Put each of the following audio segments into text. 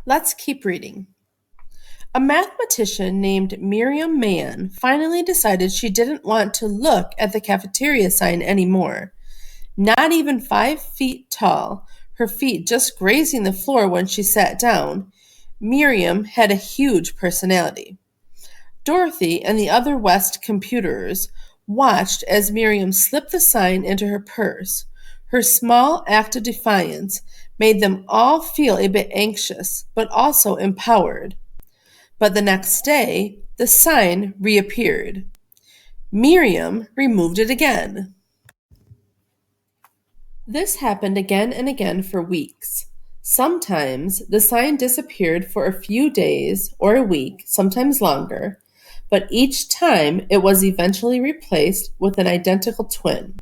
Let's keep reading. A mathematician named Miriam Mann finally decided she didn't want to look at the cafeteria sign anymore. Not even 5 feet tall, her feet just grazing the floor when she sat down, Miriam had a huge personality. Dorothy and the other West computers watched as Miriam slipped the sign into her purse. Her small act of defiance made them all feel a bit anxious, but also empowered. But the next day, the sign reappeared. Miriam removed it again. This happened again and again for weeks. Sometimes the sign disappeared for a few days or a week, sometimes longer, but each time it was eventually replaced with an identical twin.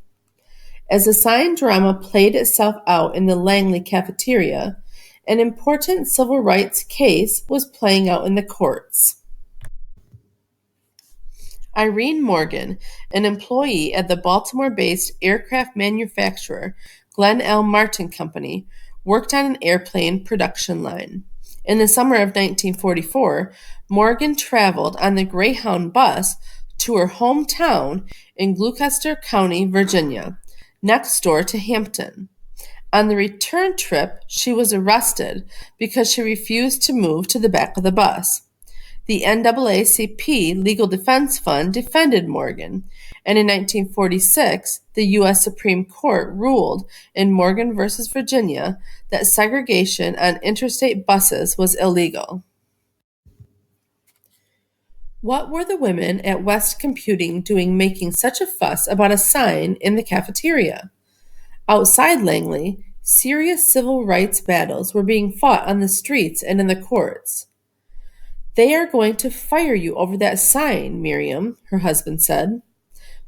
As the sign drama played itself out in the Langley cafeteria, an important civil rights case was playing out in the courts. Irene Morgan, an employee at the Baltimore-based aircraft manufacturer Glenn L. Martin Company, worked on an airplane production line. In the summer of 1944, Morgan traveled on the Greyhound bus to her hometown in Gloucester County, Virginia, next door to Hampton. On the return trip, she was arrested because she refused to move to the back of the bus. The NAACP Legal Defense Fund defended Morgan, and in 1946, the U.S. Supreme Court ruled in Morgan v. Virginia that segregation on interstate buses was illegal. What were the women at West Computing doing making such a fuss about a sign in the cafeteria? Outside Langley, serious civil rights battles were being fought on the streets and in the courts. "They are going to fire you over that sign, Miriam," her husband said.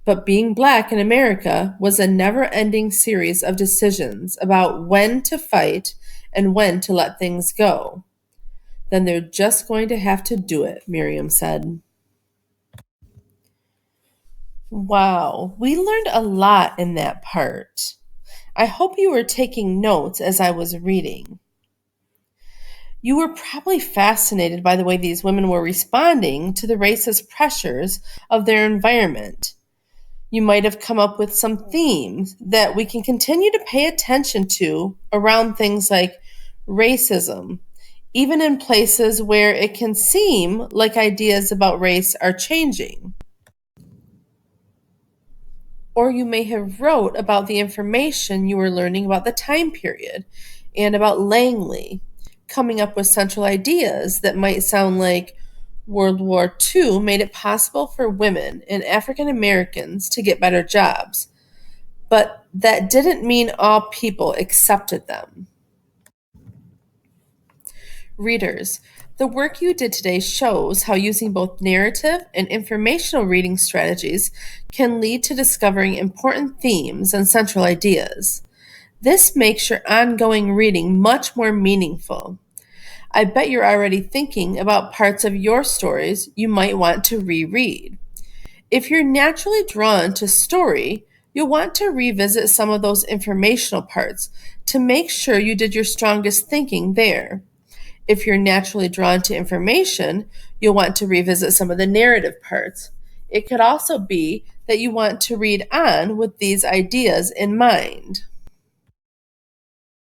But being black in America was a never-ending series of decisions about when to fight and when to let things go. "Then they're just going to have to do it," Miriam said. Wow, we learned a lot in that part. I hope you were taking notes as I was reading. You were probably fascinated by the way these women were responding to the racist pressures of their environment. You might have come up with some themes that we can continue to pay attention to around things like racism, even in places where it can seem like ideas about race are changing. Or you may have wrote about the information you were learning about the time period and about Langley, coming up with central ideas that might sound like World War II made it possible for women and African Americans to get better jobs, but that didn't mean all people accepted them. Readers, the work you did today shows how using both narrative and informational reading strategies can lead to discovering important themes and central ideas. This makes your ongoing reading much more meaningful. I bet you're already thinking about parts of your stories you might want to reread. If you're naturally drawn to story, you'll want to revisit some of those informational parts to make sure you did your strongest thinking there. If you're naturally drawn to information, you'll want to revisit some of the narrative parts. It could also be that you want to read on with these ideas in mind.